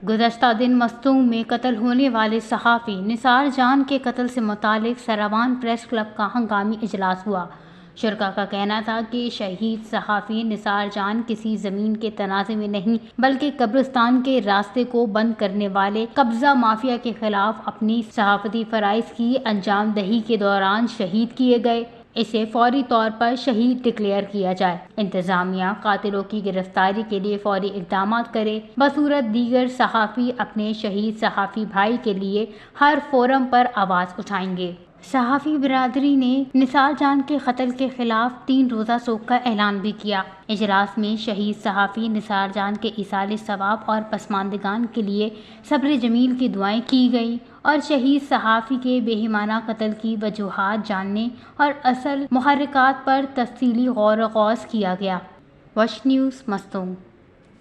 गुज़श्ता दिन मस्तूम में कत्ल होने वाले सहाफ़ी निसार जान के कत्ल से मुतालिक सरावान प्रेस क्लब का हंगामी इजलास हुआ। शुरका का कहना था कि शहीद सहाफ़ी निसार जान किसी ज़मीन के तनाज़े में नहीं बल्कि कब्रिस्तान के रास्ते को बंद करने वाले कब्ज़ा माफिया के खिलाफ अपनी सहाफ़ती फ़राइज़ की अंजाम दही के दौरान शहीद किए गए। इसे फौरी तौर पर शहीद डिक्लेयर किया जाए। इंतजामिया कातिलों की गिरफ्तारी के लिए फौरी इक़दाम करे, बसूरत दीगर सहाफ़ी अपने शहीद सहाफ़ी भाई के लिए हर फोरम पर आवाज़ उठाएंगे। सहाफ़ी बिरादरी ने निसार जान के कत्ल के खिलाफ 3 रोज़ा शोक का ऐलान भी किया। इजलास में शहीद सहाफ़ी निसार जान के इसाले सवाब और पसमानदगान के लिए सब्र जमील की दुआएं की गई और शहीद सहाफ़ी के बेईमाना कत्ल की वजूहात जानने और असल मुहर्रिकात पर तफसीली गौर व गौस किया गया। वश न्यूज़ मस्तूम।